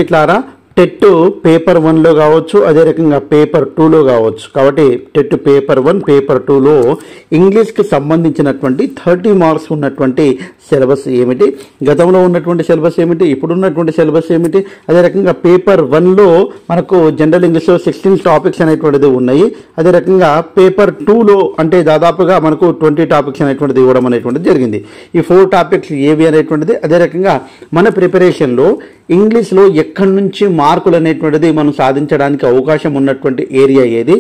ఇట్లారా TET paper 1లో కావచ్చు, అదే రకంగా పేపర్ 2లో కావచ్చు. కాబట్టి టెట్ పేపర్ 1 పేపర్ 2లో ఇంగ్లీష్కి సంబంధించినటువంటి 30 మార్క్స్ ఉన్నటువంటి సిలబస్ ఏమిటి, గతంలో ఉన్నటువంటి సిలబస్ ఏమిటి, ఇప్పుడున్నటువంటి సిలబస్ ఏమిటి, అదే రకంగా పేపర్ 1లో మనకు జనరల్ ఇంగ్లీష్లో 16 టాపిక్స్ అనేటువంటిది ఉన్నాయి. అదే రకంగా పేపర్ 2లో అంటే దాదాపుగా మనకు 20 టాపిక్స్ అనేటువంటిది ఇవ్వడం అనేటువంటిది జరిగింది. ఈ 4 టాపిక్స్ ఏవి అనేటువంటిది, అదే రకంగా మన ప్రిపరేషన్లో ఇంగ్లీష్లో ఎక్కడి నుంచి మార్కులు అనేటువంటిది మనం సాధించడానికి అవకాశం ఉన్నటువంటి ఏరియా ఏది,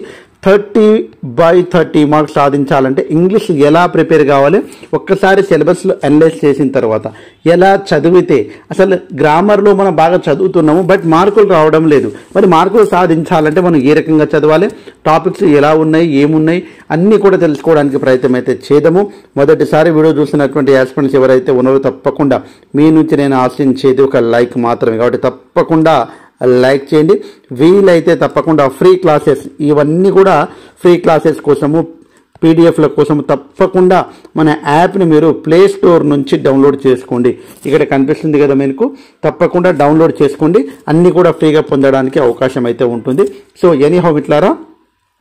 30/30 మార్క్స్ సాధించాలంటే ఇంగ్లీష్ ఎలా ప్రిపేర్ కావాలి, ఒక్కసారి సిలబస్లో అనలైజ్ చేసిన తర్వాత ఎలా చదివితే, అసలు గ్రామర్లో మనం బాగా చదువుతున్నాము బట్ మార్కులు రావడం లేదు, మరి మార్కులు సాధించాలంటే మనం ఏ రకంగా చదవాలి, టాపిక్స్ ఎలా ఉన్నాయి, ఏమున్నాయి అన్నీ కూడా తెలుసుకోవడానికి ప్రయత్నం అయితే చేద్దాము. మొదటిసారి వీడియో చూసినటువంటి యాస్పిరెంట్స్ ఎవరైతే ఉన్నారో తప్పకుండా మీ నుంచి నేను ఆశించేది ఒక లైక్ మాత్రమే. కాబట్టి తప్పకుండా లైక్ చేయండి. వీలైతే తప్పకుండా ఫ్రీ క్లాసెస్, ఇవన్నీ కూడా ఫ్రీ క్లాసెస్ కోసము, పీడిఎఫ్ల కోసం తప్పకుండా మన యాప్ని మీరు ప్లే స్టోర్ నుంచి డౌన్లోడ్ చేసుకోండి. ఇక్కడ కనిపిస్తుంది కదా మీకు, తప్పకుండా డౌన్లోడ్ చేసుకోండి. అన్నీ కూడా ఫ్రీగా పొందడానికి అవకాశం అయితే ఉంటుంది. సో ఎనీహౌ ఇట్లారా,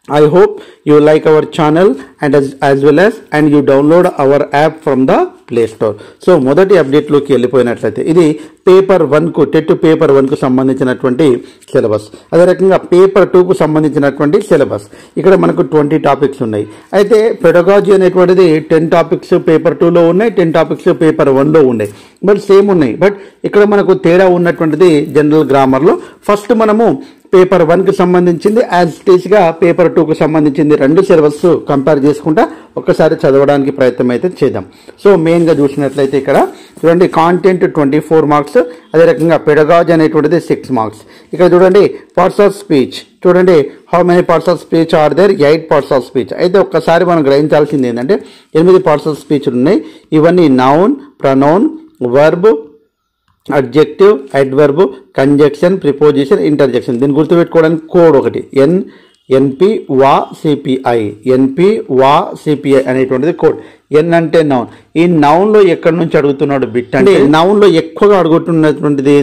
I hope you like our channel and as well as and you download our app from the Play Store. So మొదటి అప్డేట్లోకి వెళ్ళిపోయినట్లయితే ఇది పేపర్ 1కు టెట్ పేపర్ 1కు సంబంధించినటువంటి సిలబస్, అదే రకంగా పేపర్ 2కు సంబంధించినటువంటి సిలబస్. ఇక్కడ మనకు 20 టాపిక్స్ ఉన్నాయి. అయితే పెడగాజీ అనేటువంటిది 10 టాపిక్స్ పేపర్ 2లో ఉన్నాయి, 10 టాపిక్స్ పేపర్ 1లో ఉన్నాయి, బట్ సేమ్ ఉన్నాయి. బట్ ఇక్కడ మనకు తేడా ఉన్నటువంటిది జనరల్ గ్రామర్లో. ఫస్ట్ మనము పేపర్ 1కి సంబంధించింది యాజ్ టీస్గా పేపర్ 2కు సంబంధించింది రెండు సిలబస్ కంపేర్ చేసుకుంటా ఒక్కసారి చదవడానికి ప్రయత్నం అయితే చేద్దాం. సో మెయిన్గా చూసినట్లయితే ఇక్కడ చూడండి, కాంటెంట్ 24 మార్క్స్, అదే రకంగా పెడగాజ్ అనేటువంటిది 6 మార్క్స్. ఇక్కడ చూడండి పార్ట్స్ ఆఫ్ స్పీచ్, చూడండి how many parts of speech are there, 8 parts of speech. అయితే ఒక్కసారి మనం గ్రహించాల్సింది ఏంటంటే 8 పార్ట్స్ ఆఫ్ స్పీచ్ ఉన్నాయి. ఇవన్నీ noun, pronoun, verb, adjective, adverb, conjunction, preposition, interjection. దీన్ని గుర్తుపెట్టుకోవడానికి కోడ్ ఒకటి ఎన్పి వా సిపిఐ, ఎన్పి వా సిపిఐ అనేటువంటిది కోడ్. ఎన్ అంటే నౌన్. ఈ నౌన్లో ఎక్కడి నుంచి అడుగుతున్నాడు బిట్ అంటే, నౌన్లో ఎక్కువగా అడుగుతున్నటువంటిది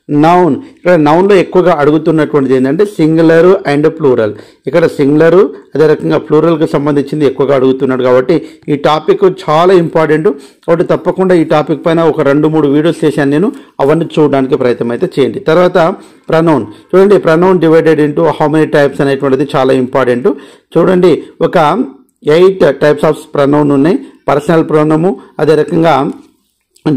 నౌన్. ఇక్కడ నౌన్లో ఎక్కువగా అడుగుతున్నటువంటిది ఏంటంటే సింగులర్ అండ్ ప్లూరల్. ఇక్కడ సింగులర్ అదే రకంగా ప్లూరల్కి సంబంధించింది ఎక్కువగా అడుగుతున్నాడు. కాబట్టి ఈ టాపిక్ చాలా ఇంపార్టెంట్. కాబట్టి తప్పకుండా ఈ టాపిక్ పైన ఒక 2-3 వీడియోస్ చేశాను నేను, అవన్నీ చూడడానికి ప్రయత్నం అయితే చేయండి. తర్వాత ప్రనౌన్, చూడండి pronoun divided into how many types అనేటువంటిది చాలా ఇంపార్టెంట్. చూడండి ఒక 8 టైప్స్ ఆఫ్ ప్రనౌన్ ఉన్నాయి. పర్సనల్ ప్రొనౌన్, అదే రకంగా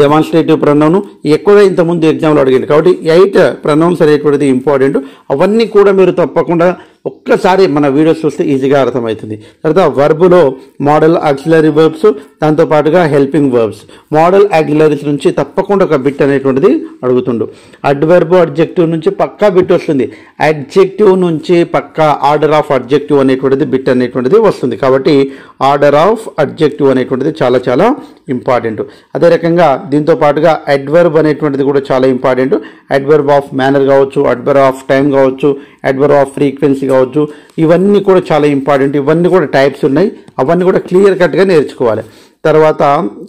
డెమాన్స్ట్రేటివ్ ప్రొనౌన్ ఎక్కువగా ఇంతకుముందు ఎగ్జామ్లో అడిగింది. కాబట్టి 8 ప్రొనౌన్స్ అనేటువంటిది ఇంపార్టెంట్. అవన్నీ కూడా మీరు తప్పకుండా ఒక్కసారి మన వీడియోస్ చూస్తే ఈజీగా అర్థమవుతుంది. తర్వాత వర్బులో మోడల్ ఆక్సిలరీ వర్బ్స్, దాంతోపాటుగా హెల్పింగ్ వర్బ్స్. మోడల్ ఆక్సిలరీస్ నుంచి తప్పకుండా ఒక బిట్ అనేటువంటిది అడుగుతుండు. అడ్వర్బ్ అడ్జెక్టివ్ నుంచి పక్కా బిట్ వస్తుంది. అడ్జెక్టివ్ నుంచి పక్కా ఆర్డర్ ఆఫ్ అడ్జెక్టివ్ అనేటువంటిది బిట్ అనేటువంటిది వస్తుంది. కాబట్టి ఆర్డర్ ఆఫ్ అడ్జెక్టివ్ అనేటువంటిది చాలా చాలా ఇంపార్టెంట్. అదే రకంగా దీంతో పాటుగా అడ్వర్బ్ అనేటువంటిది కూడా చాలా ఇంపార్టెంట్. అడ్వర్బ్ ఆఫ్ మేనర్ కావచ్చు, అడ్వర్బ్ ఆఫ్ టైం కావచ్చు, అడ్వర్బ్ ఆఫ్ ఫ్రీక్వెన్సీ కావచ్చు, ఇవన్నీ కూడా చాలా ఇంపార్టెంట్. ఇవన్నీ కూడా టైప్స్ ఉన్నాయి, అవన్నీ కూడా క్లియర్ కట్గా నేర్చుకోవాలి. తర్వాత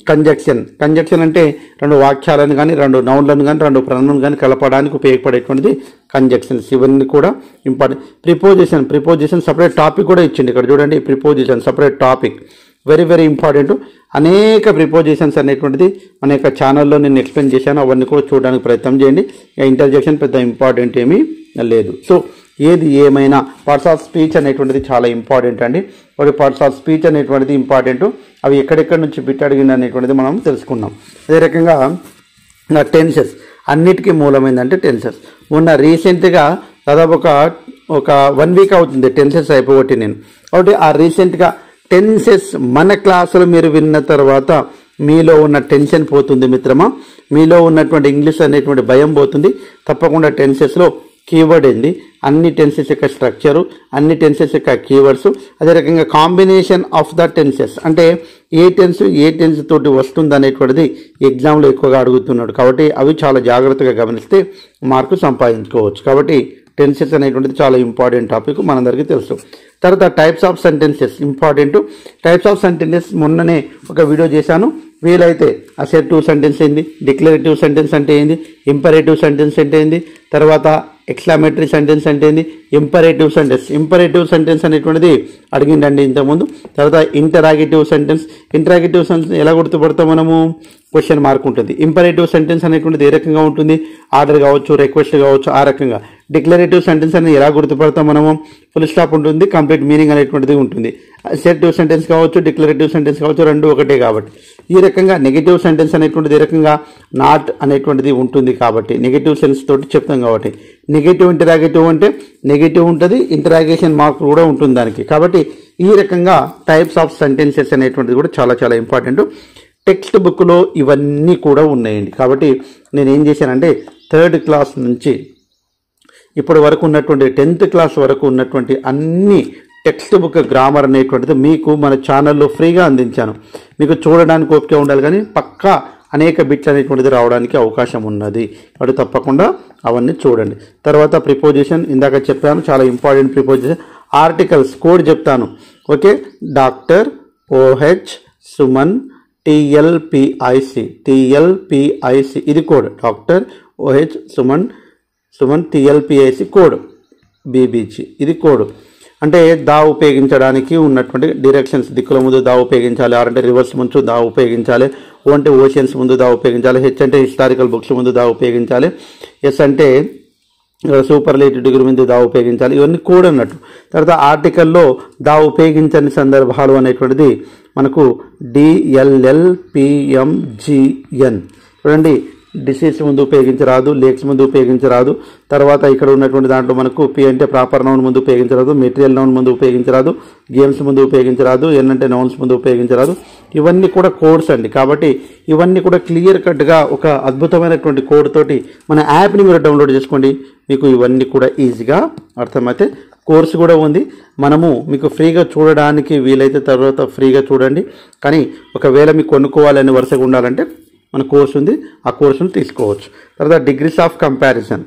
కంజక్షన్, కంజక్షన్ అంటే 2 వాక్యాలను కానీ 2 నౌన్లను కానీ 2 ప్రనౌన్ కానీ కలపడానికి ఉపయోగపడేటువంటిది కంజక్షన్స్. ఇవన్నీ కూడా important. Preposition, preposition separate topic కూడా ఇచ్చింది. ఇక్కడ చూడండి preposition separate topic, very very important. అనేక ప్రిపోజిషన్స్ అనేటువంటిది మన యొక్క ఛానల్లో నేను ఎక్స్ప్లెయిన్ చేశాను, అవన్నీ కూడా చూడడానికి ప్రయత్నం చేయండి. ఇంటర్జెక్షన్ పెద్ద ఇంపార్టెంట్ ఏమీ లేదు. సో ఏది ఏమైనా పార్ట్స్ ఆఫ్ స్పీచ్ అనేటువంటిది చాలా ఇంపార్టెంట్ అండి. ఒకటి పార్ట్స్ ఆఫ్ స్పీచ్ అనేటువంటిది ఇంపార్టెంట్. అవి ఎక్కడెక్కడి నుంచి బిట్ అడిగింది అనేటువంటిది మనం తెలుసుకున్నాం. అదే రకంగా టెన్సెస్, అన్నిటికీ మూలమైందంటే టెన్సెస్. మొన్న రీసెంట్గా దాదాపు ఒక 1 వీక్ అవుతుంది టెన్సెస్ అయిపోగొట్టి నేను. కాబట్టి ఆ రీసెంట్గా టెన్సెస్ మన క్లాసులు మీరు విన్న తర్వాత మీలో ఉన్న టెన్షన్ పోతుంది మిత్రమా, మీలో ఉన్నటువంటి ఇంగ్లీష్ అనేటువంటి భయం పోతుంది. తప్పకుండా టెన్సెస్లో కీవర్డ్ ఏంది, అన్ని టెన్సెస్ యొక్క స్ట్రక్చరు, అన్ని టెన్సెస్ యొక్క కీవర్డ్స్, అదే రకంగా కాంబినేషన్ ఆఫ్ ద టెన్సెస్ అంటే ఏ టెన్స్ తోటి వస్తుంది అనేటువంటిది ఎగ్జామ్లో ఎక్కువగా అడుగుతున్నాడు. కాబట్టి అవి చాలా జాగ్రత్తగా గమనిస్తే మార్కు సంపాదించుకోవచ్చు. కాబట్టి టెన్సెస్ అనేటువంటిది చాలా ఇంపార్టెంట్ టాపిక్, మనందరికీ తెలుసు. తర్వాత types of sentences important. Types of sentences మొన్ననే ఒక వీడియో చేశాను, వీలైతే అసెర్టివ్ సెంటెన్స్ ఏంది, డిక్లరేటివ్ సెంటెన్స్ అంటే ఏంది, ఇంపరేటివ్ సెంటెన్స్ అంటే ఏంది, తర్వాత ఎక్స్క్లమేటరీ సెంటెన్స్ అంటే ఏంది, ఇంపరేటివ్ సెంటెన్స్ అనేటువంటిది అడిగిండండి ఇంతకుముందు. తర్వాత ఇంటరాగేటివ్ సెంటెన్స్ ఎలా గుర్తుపడతాం మనము, క్వశ్చన్ మార్క్ ఉంటుంది. ఇంపరేటివ్ సెంటెన్స్ అనేటువంటిది ఏ రకంగా ఉంటుంది, ఆర్డర్ కావచ్చు, రిక్వెస్ట్ కావచ్చు, ఆ రకంగా. డిక్లరేటివ్ సెంటెన్స్ అనేది ఎలా గుర్తుపడతాం మనము, ఫుల్ స్టాప్ ఉంటుంది, కంప్లీట్ మీనింగ్ అనేటువంటిది ఉంటుంది. అసెర్టివ్ సెంటెన్స్ కావచ్చు, డిక్లరేటివ్ సెంటెన్స్ కావచ్చు, రెండు ఒకటే కాబట్టి. ఈ రకంగా నెగటివ్ సెంటెన్స్ అనేటువంటిది ఏ రకంగా నాట్ అనేటువంటిది ఉంటుంది కాబట్టి నెగటివ్ సెన్స్ తోటి చెప్తాం కాబట్టి. నెగటివ్ ఇంటరాగేటివ్ అంటే నెగటివ్ ఉంటుంది, ఇంటరాగేషన్ మార్క్ కూడా ఉంటుంది దానికి. కాబట్టి ఈ రకంగా టైప్స్ ఆఫ్ సెంటెన్సెస్ అనేటువంటిది కూడా చాలా చాలా ఇంపార్టెంట్. టెక్స్ట్ బుక్లో ఇవన్నీ కూడా ఉన్నాయండి. కాబట్టి నేను ఏం చేశానంటే 3rd క్లాస్ నుంచి ఇప్పటి వరకు ఉన్నటువంటి 10th క్లాస్ వరకు ఉన్నటువంటి అన్ని టెక్స్ట్ బుక్ గ్రామర్ అనేటువంటిది మీకు మన ఛానల్లో ఫ్రీగా అందించాను. మీకు చూడడానికి ఓపిక ఉండాలి, కానీ పక్కా అనేక బిట్లు అనేటువంటిది రావడానికి అవకాశం ఉన్నది. కాబట్టి తప్పకుండా అవన్నీ చూడండి. తర్వాత ప్రిపోజిషన్ ఇందాక చెప్పాను, చాలా ఇంపార్టెంట్ ప్రిపోజిషన్. ఆర్టికల్స్ కోడ్ చెప్తాను. Okay, doctor, OH, Suman, TLPIC ఇది code. Doctor, OH, Suman TLPIC code. BBG ఇది కోడ్. అంటే దా ఉపయోగించడానికి ఉన్నటువంటి డైరెక్షన్స్, దిక్కుల ముందు దా ఉపయోగించాలి, ఆర్ అంటే రివర్స్ ముందు దా ఉపయోగించాలి, ఓ అంటే ఓషియన్స్ ముందు దా ఉపయోగించాలి, హెచ్ అంటే హిస్టారికల్ బుక్స్ ముందు దా ఉపయోగించాలి, ఎస్ అంటే సూపర్లేటివ్ డిగ్రీ ముందు దా ఉపయోగించాలి. ఇవన్నీ కోడ్ అన్నట్టు. తర్వాత ఆర్టికల్లో దా ఉపయోగించని సందర్భాలు అనేటువంటిది మనకు DLLPMGN. చూడండి, డిసీజ్ ముందు ఉపయోగించరాదు, లేక్స్ ముందు ఉపయోగించరాదు. తర్వాత ఇక్కడ ఉన్నటువంటి దాంట్లో మనకు పి అంటే ప్రాపర్ నౌన్ ముందు ఉపయోగించరాదు, మెటీరియల్ నౌన్ ముందు ఉపయోగించరాదు, గేమ్స్ ముందు ఉపయోగించరాదు, ఎన్ అంటే నౌన్స్ ముందు ఉపయోగించరాదు. ఇవన్నీ కూడా కోడ్స్ అండి. కాబట్టి ఇవన్నీ కూడా క్లియర్ కట్గా ఒక అద్భుతమైనటువంటి కోడ్ తోటి మన యాప్ని మీరు డౌన్లోడ్ చేసుకోండి. మీకు ఇవన్నీ కూడా ఈజీగా అర్థమైతే కోర్సు కూడా ఉంది. మనము మీకు ఫ్రీగా చూడడానికి వీలైతే తర్వాత ఫ్రీగా చూడండి. కానీ ఒకవేళ మీకు కొనుక్కోవాలని వరుసగా ఉండాలంటే మన కోర్సు ఉంది, ఆ కోర్సును తీసుకోవచ్చు. తర్వాత డిగ్రీస్ ఆఫ్ కంపారిజన్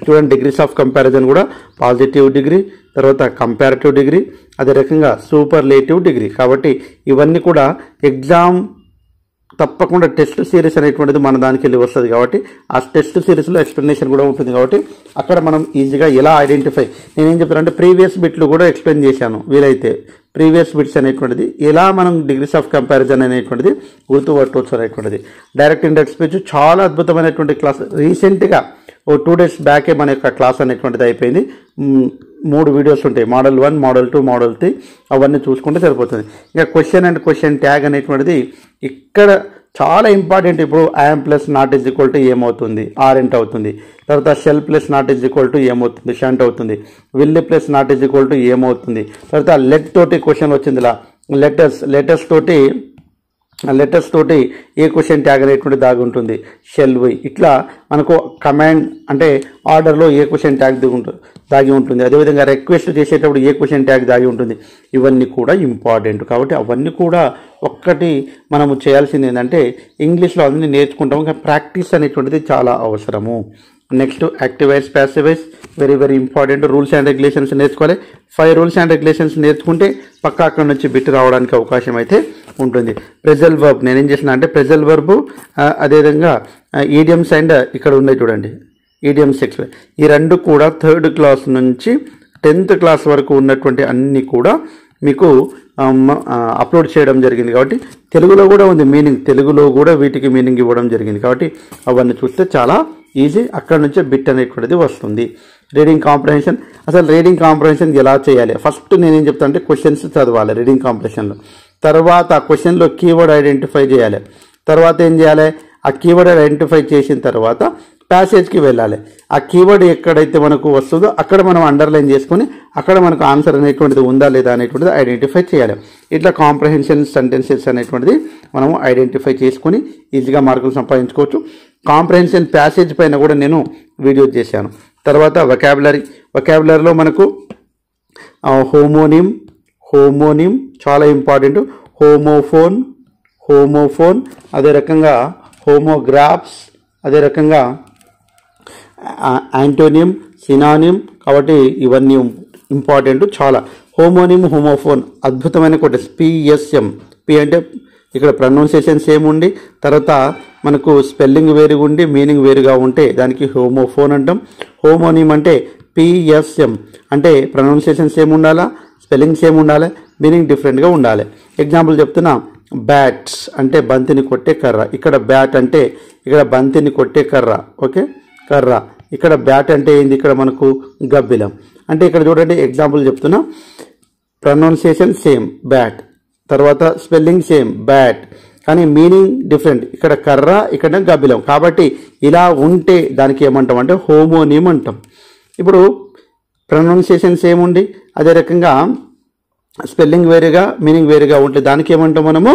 చూడండి. డిగ్రీస్ ఆఫ్ కంపారిజన్ కూడా పాజిటివ్ డిగ్రీ, తర్వాత కంపారిటివ్ డిగ్రీ, అదే రకంగా సూపర్లేటివ్ డిగ్రీ. కాబట్టి ఇవన్నీ కూడా ఎగ్జామ్ తప్పకుండా టెస్ట్ సిరీస్ అనేటువంటిది మన దానికి వెళ్ళి వస్తుంది. కాబట్టి ఆ టెస్ట్ సిరీస్లో ఎక్స్ప్లెనేషన్ కూడా ఉంటుంది. కాబట్టి అక్కడ మనం ఈజీగా ఎలా ఐడెంటిఫై, నేనేం చెప్పానంటే ప్రీవియస్ బిట్లు కూడా ఎక్స్ప్లెయిన్ చేశాను. వీలైతే ప్రీవియస్ బిట్స్ అనేటువంటిది ఎలా మనం డిగ్రీస్ ఆఫ్ కంపారిజన్ అనేటువంటిది గుర్తుపట్టవచ్చు అనేటువంటిది. డైరెక్ట్ ఇండైరెక్ట్ స్పీచ్ చాలా అద్భుతమైనటువంటి క్లాస్. రీసెంట్గా 2 days బ్యాకే మన యొక్క క్లాస్ అనేటువంటిది అయిపోయింది. 3 వీడియోస్ ఉంటాయి, మోడల్ 1, మోడల్ 2, మోడల్ 3. అవన్నీ చూసుకుంటే సరిపోతుంది. ఇంకా క్వశ్చన్ అండ్ క్వశ్చన్ ట్యాగ్ అనేటువంటిది ఇక్కడ చాలా ఇంపార్టెంట్. ఇప్పుడు I'm plus not is equal to ఏమవుతుంది, ఆరెంట్ అవుతుంది. తర్వాత shall plus not is equal to ఏమవుతుంది, షంట్ అవుతుంది. Will plus not is equal to ఏమవుతుంది. తర్వాత లెట్ తోటి క్వశ్చన్ వచ్చింది. ఇలా లెటర్స్ తోటి ఏ క్వశ్చన్ ట్యాగ్ అనేటువంటి దాగి ఉంటుంది, షెల్ వి. ఇట్లా మనకు కమాండ్ అంటే ఆర్డర్లో ఏ క్వశ్చన్ ట్యాగ్ దాగి ఉంటుంది. అదేవిధంగా రిక్వెస్ట్ చేసేటప్పుడు ఏ క్వశ్చన్ ట్యాగ్ దాగి ఉంటుంది. ఇవన్నీ కూడా ఇంపార్టెంట్. కాబట్టి అవన్నీ కూడా ఒక్కటి మనము చేయాల్సింది ఏంటంటే ఇంగ్లీష్లో అన్నీ నేర్చుకుంటాము, కానీ ప్రాక్టీస్ అనేటువంటిది చాలా అవసరము. Next active voice, passive voice very very important. Rules and regulations నేర్చుకోవాలి. 5 రూల్స్ అండ్ రెగ్యులేషన్స్ నేర్చుకుంటే పక్కా అక్కడ నుంచి బిట్ రావడానికి అవకాశం అయితే ఉంటుంది. ప్రెజల్ వర్బ్ నేనేం చేసిన అంటే ప్రెజల్ వర్బ్, అదేవిధంగా ఈడియమ్స్ అండ్ ఇక్కడ ఉన్నాయి చూడండి ఈడియమ్స్, ఈ రెండు కూడా 3rd క్లాస్ నుంచి 10th క్లాస్ వరకు ఉన్నటువంటి అన్నీ కూడా మీకు అప్లోడ్ చేయడం జరిగింది. కాబట్టి తెలుగులో కూడా ఉంది మీనింగ్, తెలుగులో కూడా వీటికి మీనింగ్ ఇవ్వడం జరిగింది. కాబట్టి అవన్నీ చూస్తే చాలా ఈజీ, అక్కడ నుంచే బిట్ అనేటువంటిది వస్తుంది. రీడింగ్ కాంప్రహెన్షన్, అసలు రీడింగ్ కాంప్రహెన్షన్ ఎలా చేయాలి? ఫస్ట్ నేనేం చెప్తాను అంటే క్వశ్చన్స్ చదవాలి రీడింగ్ కాంప్రహెన్షన్లో. తర్వాత ఆ క్వశ్చన్లో కీవర్డ్ ఐడెంటిఫై చేయాలి. తర్వాత ఏం చేయాలి, ఆ కీవర్డ్ ఐడెంటిఫై చేసిన తర్వాత ప్యాసేజ్కి వెళ్ళాలి. ఆ కీవర్డ్ ఎక్కడైతే మనకు వస్తుందో అక్కడ మనం అండర్లైన్ చేసుకొని అక్కడ మనకు ఆన్సర్ అనేటువంటిది ఉందా లేదా అనేటువంటిది ఐడెంటిఫై చేయాలి. ఇట్లా కాంప్రహెన్షన్ సెంటెన్సెస్ అనేటువంటిది మనము ఐడెంటిఫై చేసుకొని ఈజీగా మార్కులు సంపాదించుకోవచ్చు. కాంప్రహెన్షన్ ప్యాసేజ్ పైన కూడా నేను వీడియో చేశాను. తర్వాత వొకాబులరీలో మనకు హోమోనిమ్ చాలా ఇంపార్టెంట్. హోమోఫోన్, అదే రకంగా హోమోగ్రాఫ్స్, అదే రకంగా యాంటోనియం, సినానిమ్. కాబట్టి ఇవన్నీ ఇంపార్టెంట్ చాలా. హోమోనిమ్, హోమోఫోన్ అద్భుతమైన కోటెస్. పిఎస్ఎం, పి అంటే ఇక్కడ ప్రొనౌన్సియేషన్ సేమ్ ఉండి తర్వాత మనకు స్పెల్లింగ్ వేరుగా ఉండి మీనింగ్ వేరుగా ఉంటే దానికి హోమోఫోన్ అంటాం. హోమోనిమ్ అంటే పిఎస్ఎం అంటే ప్రొనౌన్సియేషన్ సేమ్ ఉండాలా, స్పెల్లింగ్ సేమ్ ఉండాలి, మీనింగ్ డిఫరెంట్గా ఉండాలి. ఎగ్జాంపుల్ చెప్తున్నా, బ్యాట్స్ అంటే బంతిని కొట్టే కర్ర, ఇక్కడ బ్యాట్ అంటే ఇక్కడ బంతిని కొట్టే కర్ర, ఓకే కర్ర. ఇక్కడ బ్యాట్ అంటే ఏంది, ఇక్కడ మనకు గబ్బిలం. అంటే ఇక్కడ చూడండి ఎగ్జాంపుల్ చెప్తున్నా, ప్రొనౌన్సియేషన్ సేమ్ బ్యాట్, తర్వాత స్పెల్లింగ్ సేమ్ బ్యాట్, కానీ మీనింగ్ డిఫరెంట్, ఇక్కడ కర్ర ఇక్కడ గబ్బిలం. కాబట్టి ఇలా ఉంటే దానికి ఏమంటాం అంటే హోమోనిమ్ అంటాం. ఇప్పుడు ప్రొనౌన్సియేషన్ సేమ్ ఉండి అదే రకంగా స్పెల్లింగ్ వేరుగా మీనింగ్ వేరుగా ఉంటే దానికి ఏమంటాం మనము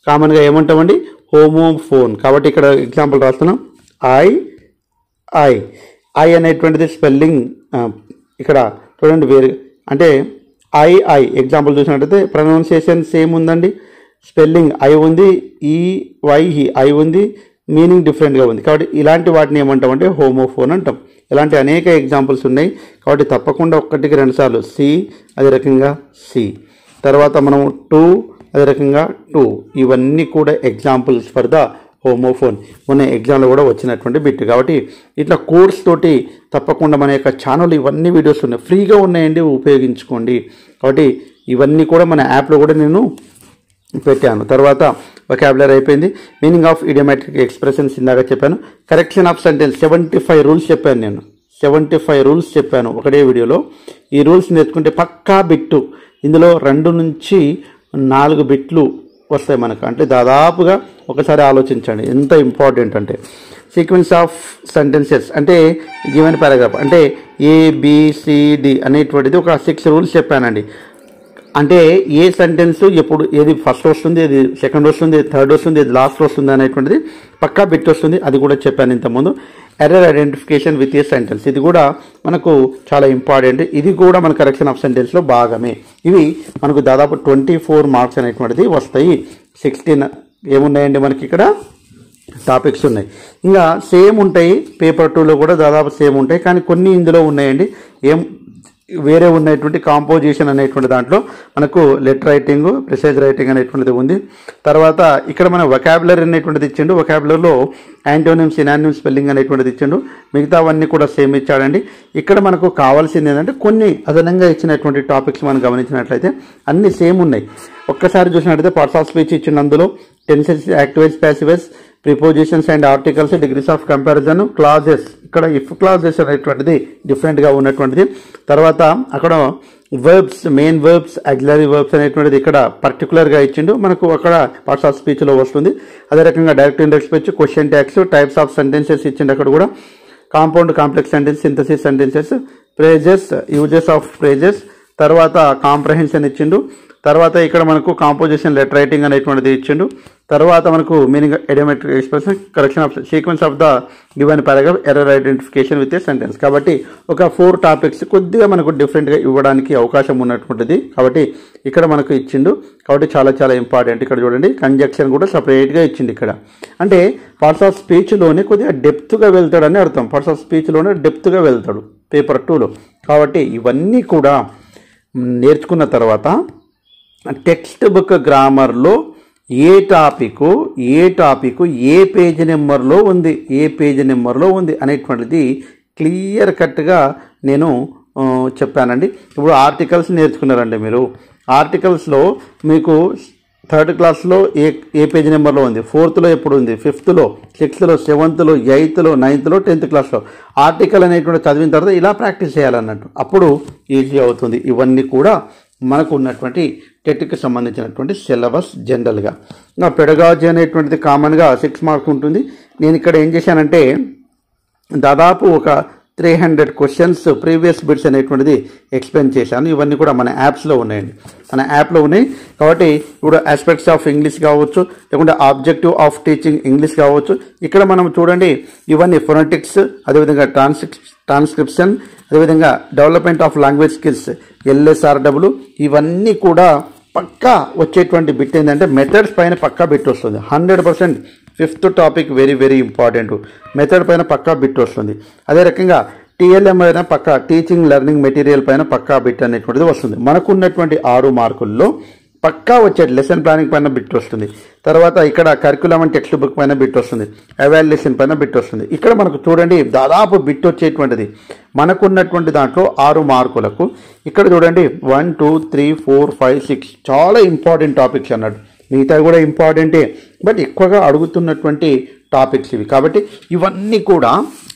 కామన్గా ఏమంటామండి హోమోఫోన్. కాబట్టి ఇక్కడ ఎగ్జాంపుల్ రాస్తున్నాం, ఐ ఐ ఐ అనేటువంటిది స్పెల్లింగ్ ఇక్కడ చూడండి వేరు అంటే ఐ ఐ ఎగ్జాంపుల్ చూసినట్టయితే ప్రొనౌన్సియేషన్ సేమ్ ఉందండి, స్పెల్లింగ్ ఐ ఉంది, ఈ వై ఐ ఉంది, మీనింగ్ డిఫరెంట్గా ఉంది. కాబట్టి ఇలాంటి వాటిని ఏమంటాం అంటే హోమోఫోన్ అంటాం. ఇలాంటి అనేక ఎగ్జాంపుల్స్ ఉన్నాయి. కాబట్టి తప్పకుండా ఒకటికి 2 సార్లు సి అదే రకంగా సి, తర్వాత మనం 2 అదే రకంగా 2, ఇవన్నీ కూడా ఎగ్జాంపుల్స్ ఫర్ ద హోమోఫోన్. మొన్న ఎగ్జామ్లో కూడా వచ్చినటువంటి బిట్. కాబట్టి ఇట్లా కోర్స్ తోటి తప్పకుండా మన యొక్క ఛానల్ ఇవన్నీ వీడియోస్ ఉన్నాయి, ఫ్రీగా ఉన్నాయండి, ఉపయోగించుకోండి. కాబట్టి ఇవన్నీ కూడా మన యాప్లో కూడా నేను పెట్టాను. తర్వాత వొకాబులరీ అయిపోయింది. మీనింగ్ ఆఫ్ ఇడియోమాటిక్ ఎక్స్ప్రెషన్స్ ఇందాక చెప్పాను. కరెక్షన్ ఆఫ్ సెంటెన్స్ 75 రూల్స్ చెప్పాను నేను, 75 రూల్స్ చెప్పాను ఒకటే వీడియోలో. ఈ రూల్స్ నేర్చుకుంటే పక్కా బిట్టు, ఇందులో 2 నుంచి 4 బిట్లు వస్తాయి మనకు. అంటే దాదాపుగా ఒకసారి ఆలోచించండి ఎంత ఇంపార్టెంట్ అంటే. సీక్వెన్స్ ఆఫ్ సెంటెన్సెస్ అంటే గివెన్ పారాగ్రాఫ్ అంటే ఏబిసిడి అనేటువంటిది ఒక 6 రూల్స్ చెప్పానండి. అంటే ఏ సెంటెన్స్ ఎప్పుడు ఏది ఫస్ట్ వస్తుంది, ఏది సెకండ్ వస్తుంది, ఏది థర్డ్ వస్తుంది, ఏది లాస్ట్ వస్తుంది అనేటువంటిది పక్కా బిట్ వస్తుంది. అది కూడా చెప్పాను ఇంతకుముందు. Error identification with a sentence, ఇది కూడా మనకు చాలా ఇంపార్టెంట్. ఇది కూడా మన కరెక్షన్ ఆఫ్ సెంటెన్స్లో భాగమే. ఇవి మనకు దాదాపు 24 మార్క్స్ అనేటువంటిది వస్తాయి. 16 ఏమున్నాయండి మనకి ఇక్కడ టాపిక్స్ ఉన్నాయి. ఇంకా సేమ్ ఉంటాయి, పేపర్ 2లో కూడా దాదాపు సేమ్ ఉంటాయి, కానీ కొన్ని ఇందులో ఉన్నాయండి ఏం వేరే ఉన్నటువంటి కాంపోజిషన్ అనేటువంటి దాంట్లో మనకు లెటర్ రైటింగ్, ప్రిసైజ్ రైటింగ్ అనేటువంటిది ఉంది. తర్వాత ఇక్కడ మన వొకాబులరీ అనేటువంటిది ఇచ్చిండు. వొకాబులరీలో యాంటోనిమ్, సినానిమ్, స్పెల్లింగ్ అనేటువంటిది ఇచ్చిండు. మిగతావన్నీ కూడా సేమ్ ఇచ్చాడండి. ఇక్కడ మనకు కావాల్సింది ఏంటంటే కొన్ని అదనంగా ఇచ్చినటువంటి టాపిక్స్ మనం గమనించినట్లయితే అన్ని సేమ్ ఉన్నాయి. ఒక్కసారి చూసినట్లయితే పార్ట్స్ ఆఫ్ స్పీచ్ ఇచ్చిండు. అందులో tenses, active voice, passive voice, prepositions and articles, degrees of comparison, clauses. ఇక్కడ ఇఫ్ క్లాజెస్ అనేటువంటిది డిఫరెంట్గా ఉన్నటువంటిది. తర్వాత అక్కడ verbs, main verbs, auxiliary verbs అనేటువంటిది ఇక్కడ పర్టికులర్గా ఇచ్చిండు మనకు. అక్కడ పార్ట్స్ ఆఫ్ స్పీచ్లో వస్తుంది. అదే రకంగా direct index speech, question tags, types of sentences ఇచ్చిండు అక్కడ కూడా. Compound, complex sentence, synthesis sentences, phrases, uses of phrases, తర్వాత కాంప్రహెన్షన్ ఇచ్చిండు. తర్వాత ఇక్కడ మనకు కాంపోజిషన్, లెటర్ రైటింగ్ అనేటువంటిది ఇచ్చిండు. తర్వాత మనకు meaning idiomatic expression, correction of sequence of the given paragraph, error identification with a sentence. కాబట్టి ఒక 4 టాపిక్స్ కొద్దిగా మనకు డిఫరెంట్గా ఇవ్వడానికి అవకాశం ఉన్నటువంటిది. కాబట్టి ఇక్కడ మనకు ఇచ్చిండు. కాబట్టి చాలా చాలా ఇంపార్టెంట్. ఇక్కడ చూడండి కంజక్షన్ కూడా సపరేట్గా ఇచ్చిండు ఇక్కడ. అంటే పార్ట్స్ ఆఫ్ స్పీచ్లోనే కొద్దిగా డెప్త్గా వెళ్తాడని అర్థం. పార్ట్స్ ఆఫ్ స్పీచ్లోనే డెప్త్గా వెళ్తాడు పేపర్ 2లో. కాబట్టి ఇవన్నీ కూడా నేర్చుకున్న తర్వాత టెక్స్ట్ బుక్ గ్రామర్లో ఏ టాపిక్ ఏ పేజ్ నెంబర్లో ఉంది అనేటువంటిది క్లియర్ కట్గా నేను చెప్పానండి. ఇప్పుడు ఆర్టికల్స్ నేర్చుకున్నారండి మీరు. ఆర్టికల్స్లో మీకు 3rd క్లాస్లో ఏ పేజ్ నెంబర్లో ఉంది, 4thలో ఎప్పుడు ఉంది, 5thలో, 6thలో, 7thలో, 8thలో, 9thలో, 10th క్లాస్లో ఆర్టికల్ అనేటువంటి చదివిన తర్వాత ఇలా ప్రాక్టీస్ చేయాలన్నట్టు. అప్పుడు ఈజీ అవుతుంది. ఇవన్నీ కూడా మనకు ఉన్నటువంటి టెట్కి సంబంధించినటువంటి సిలబస్. జనరల్గా ఇంకా పెడగాజీ అనేటువంటిది కామన్గా 6 మార్క్స్ ఉంటుంది. నేను ఇక్కడ ఏం చేశానంటే దాదాపు ఒక 300 క్వశ్చన్స్ ప్రీవియస్ బిట్స్ అనేటువంటిది ఎక్స్ప్లెయిన్ చేశాను. ఇవన్నీ కూడా మన యాప్స్లో ఉన్నాయండి, మన యాప్లో ఉన్నాయి. కాబట్టి ఇప్పుడు ఆస్పెక్ట్స్ ఆఫ్ ఇంగ్లీష్ కావచ్చు, లేకుంటే ఆబ్జెక్టివ్ ఆఫ్ టీచింగ్ ఇంగ్లీష్ కావచ్చు. ఇక్కడ మనం చూడండి ఇవన్నీ ఫొనెటిక్స్, అదేవిధంగా ట్రాన్స్క్రిప్షన్, అదేవిధంగా development of language skills, LSRW, ఇవన్నీ కూడా పక్కా వచ్చేటువంటి బిట్ ఏంటంటే మెథడ్స్ పైన పక్కా బిట్ వస్తుంది 100%. 5th topic very very important. Method పైన పక్కా బిట్ వస్తుంది. అదే రకంగా TLM పైన పక్కా, టీచింగ్ లెర్నింగ్ మెటీరియల్ పైన పక్కా బిట్ అనేటువంటిది వస్తుంది. మనకున్నటువంటి 6 మార్కుల్లో పక్కా వచ్చేది లెసన్ ప్లానింగ్ పైన బిట్ వస్తుంది. తర్వాత ఇక్కడ కరికులం అండ్ టెక్స్ట్ బుక్ పైన బిట్ వస్తుంది, ఎవాల్యుయేషన్ పైన బిట్ వస్తుంది. ఇక్కడ మనకు చూడండి దాదాపు బిట్ వచ్చేటువంటిది మనకున్నటువంటి దాంట్లో 6 మార్కులకు. ఇక్కడ చూడండి 1 2 3 4 5 6 చాలా ఇంపార్టెంట్ టాపిక్స్ అన్నాడు. మిగతా కూడా ఇంపార్టెంటే, బట్ ఎక్కువగా అడుగుతున్నటువంటి టాపిక్స్ ఇవి. కాబట్టి ఇవన్నీ కూడా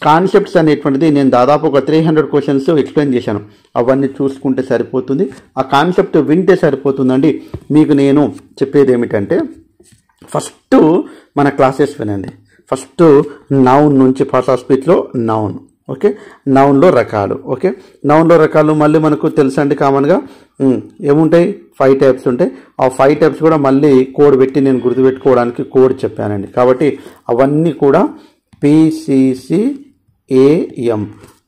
కాన్సెప్ట్స్ అనేటువంటిది నేను దాదాపు ఒక 300 క్వశ్చన్స్ ఎక్స్ప్లెయిన్ చేశాను. అవన్నీ చూసుకుంటే సరిపోతుంది, ఆ కాన్సెప్ట్ వింటే సరిపోతుందండి. మీకు నేను చెప్పేది ఏమిటంటే ఫస్ట్ మన క్లాసెస్ వినండి. ఫస్ట్ నౌన్ నుంచి పార్ట్స్ ఆఫ్ స్పీచ్లో నౌన్, ఓకే, నౌన్లో రకాలు, ఓకే, నౌన్లో రకాలు మళ్ళీ మనకు తెలుసండి కామన్గా ఏముంటాయి 5 టైప్స్ ఉంటాయి. ఆ 5 టైప్స్ కూడా మళ్ళీ కోడ్ పెట్టి నేను గుర్తుపెట్టుకోవడానికి కోడ్ చెప్పానండి. కాబట్టి అవన్నీ కూడా PCCAM,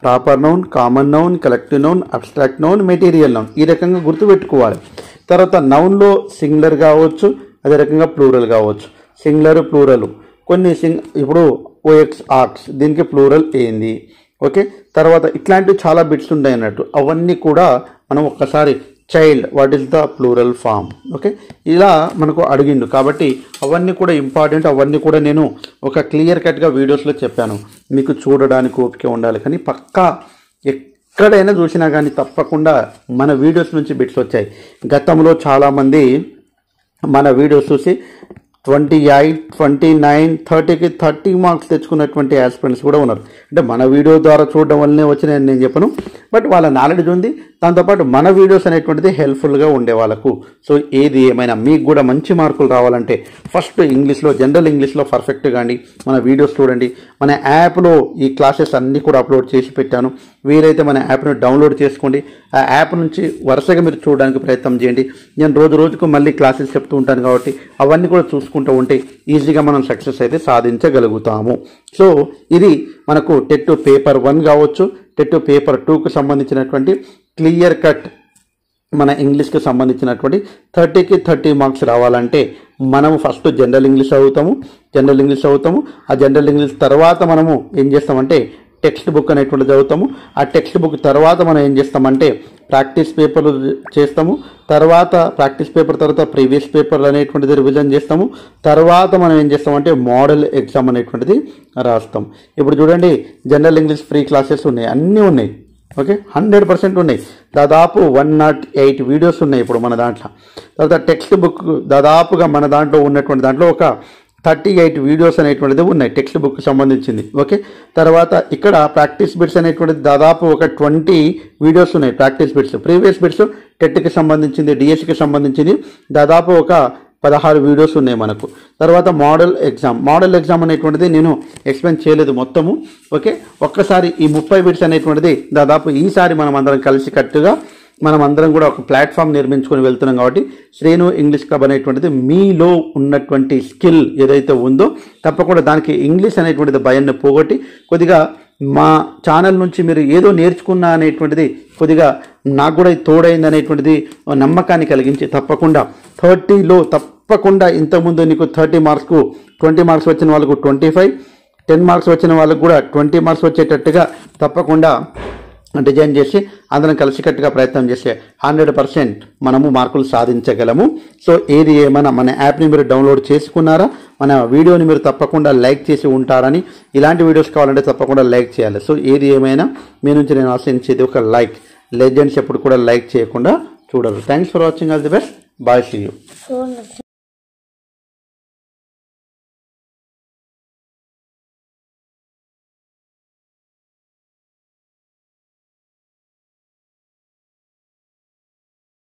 proper noun, common noun, collective noun, abstract noun, material noun, ఈ రకంగా గుర్తుపెట్టుకోవాలి. తర్వాత నౌన్లో సింగులర్ కావచ్చు, అదే రకంగా ప్లూరల్ కావచ్చు. సింగులర్ ప్లూరల్ కొన్ని ఇప్పుడు OX ఆర్ట్స్ దీనికి ప్లూరల్ ఏంది, ఓకే. తర్వాత ఇట్లాంటివి చాలా బిట్స్ ఉంటాయి అన్నట్టు. అవన్నీ కూడా మనం ఒక్కసారి child what is the plural form, okay, ఇలా మనకు అడిగిండు. కాబట్టి అవన్నీ కూడా ఇంపార్టెంట్. అవన్నీ కూడా నేను ఒక క్లియర్ కట్గా వీడియోస్లో చెప్పాను. మీకు చూడడానికి ఓపిక ఉండాలి, కానీ పక్కా ఎక్కడైనా చూసినా కానీ తప్పకుండా మన వీడియోస్ నుంచి బిట్స్ వచ్చాయి. గతంలో చాలామంది మన వీడియోస్ చూసి 28, 29, 30కి 30 మార్క్స్ తెచ్చుకున్నటువంటి ఆస్పిరెంట్స్ కూడా ఉన్నారు. అంటే మన వీడియో ద్వారా చూడడం వల్లనే వచ్చినాయని నేను చెప్పను, బట్ వాళ్ళ నాలెడ్జ్ ఉంది. దాంతోపాటు మన వీడియోస్ అనేటువంటిది హెల్ప్ఫుల్గా ఉండే వాళ్ళకు. సో ఏది ఏమైనా మీకు కూడా మంచి మార్కులు రావాలంటే ఫస్ట్ ఇంగ్లీష్లో, జనరల్ ఇంగ్లీష్లో పర్ఫెక్ట్గా అండి మన వీడియోస్ చూడండి. మన యాప్లో ఈ క్లాసెస్ అన్నీ కూడా అప్లోడ్ చేసి పెట్టాను. వీలైతే మన యాప్ను డౌన్లోడ్ చేసుకోండి. ఆ యాప్ నుంచి వరుసగా మీరు చూడడానికి ప్రయత్నం చేయండి. నేను రోజుకు మళ్ళీ క్లాసెస్ చెప్తూ ఉంటాను కాబట్టి అవన్నీ కూడా చూసుకుంటూ ఉంటే ఈజీగా మనం సక్సెస్ అయితే సాధించగలుగుతాము. సో ఇది మనకు టెట్ పేపర్ 1 కావచ్చు, టెట్ పేపర్ 2కు సంబంధించినటువంటి క్లియర్ కట్ మన ఇంగ్లీష్కి సంబంధించినటువంటి 30కి 30 మార్క్స్ రావాలంటే మనము ఫస్ట్ జనరల్ ఇంగ్లీష్ చదువుతాము. ఆ జనరల్ ఇంగ్లీష్ తర్వాత మనము ఏం చేస్తామంటే టెక్స్ట్ బుక్ అనేటువంటి చదువుతాము. ఆ టెక్స్ట్ బుక్ తర్వాత మనం ఏం చేస్తామంటే ప్రాక్టీస్ పేపర్లు చేస్తాము. తర్వాత ప్రాక్టీస్ పేపర్ తర్వాత ప్రీవియస్ పేపర్లు అనేటువంటిది రివిజన్ చేస్తాము. తర్వాత మనం ఏం చేస్తామంటే మోడల్ ఎగ్జామ్ అనేటువంటిది రాస్తాం. ఇప్పుడు చూడండి జనరల్ ఇంగ్లీష్ ఫ్రీ క్లాసెస్ ఉన్నాయి, అన్నీ ఉన్నాయి, ఓకే, 100% ఉన్నాయి. దాదాపు 108 వీడియోస్ ఉన్నాయి ఇప్పుడు మన దాంట్లో. తర్వాత టెక్స్ట్ బుక్ దాదాపుగా మన దాంట్లో ఉన్నటువంటి దాంట్లో ఒక 38 వీడియోస్ అనేటువంటిది ఉన్నాయి టెక్స్ట్ బుక్ సంబంధించింది, ఓకే. తర్వాత ఇక్కడ ప్రాక్టీస్ బిట్స్ అనేటువంటిది దాదాపు ఒక 20 వీడియోస్ ఉన్నాయి. ప్రాక్టీస్ బిట్స్, ప్రీవియస్ బిట్స్, టెట్కి సంబంధించింది, డిఎస్సికి సంబంధించింది దాదాపు ఒక 16 వీడియోస్ ఉన్నాయి మనకు. తర్వాత మోడల్ ఎగ్జామ్ అనేటువంటిది నేను ఎక్స్ప్లెయిన్ చేయలేదు మొత్తము, ఓకే. ఒక్కసారి ఈ 30 బిట్స్ అనేటువంటిది దాదాపు ఈసారి మనం అందరం కలిసి కట్టుగా మనం అందరం కూడా ఒక ప్లాట్ఫామ్ నిర్మించుకొని వెళ్తున్నాం. కాబట్టి శ్రేణు ఇంగ్లీష్ క్లబ్ అనేటువంటిది మీలో ఉన్నటువంటి స్కిల్ ఏదైతే ఉందో తప్పకుండా దానికి ఇంగ్లీష్ అనేటువంటిది భయాన్ని పోగొట్టి కొద్దిగా మా ఛానల్ నుంచి మీరు ఏదో నేర్చుకున్నా అనేటువంటిది కొద్దిగా నాకు కూడా తోడైంది అనేటువంటిది నమ్మకాన్ని కలిగించి తప్పకుండా 30లో తప్పకుండా ఇంతకుముందు నీకు 30 మార్క్స్కు 20 మార్క్స్ వచ్చిన వాళ్ళకు 25, 10 మార్క్స్ వచ్చిన వాళ్ళకు కూడా 20 మార్క్స్ వచ్చేటట్టుగా తప్పకుండా డిజైన్ చేసి అందరం కలిసికట్టుగా ప్రయత్నం చేస్తే 100% మనము మార్కులు సాధించగలము. సో ఏది ఏమైనా మన యాప్ని మీరు డౌన్లోడ్ చేసుకున్నారా, మన వీడియోని మీరు తప్పకుండా లైక్ చేసి ఉంటారని, ఇలాంటి వీడియోస్ కావాలంటే తప్పకుండా లైక్ చేయాలి. సో ఏది ఏమైనా మీ నుంచి నేను ఆశించేది ఒక లైక్. లెజెండ్స్ ఎప్పుడు కూడా లైక్ చేయకుండా చూడరు. Thanks for watching. All the best. Bye, see you.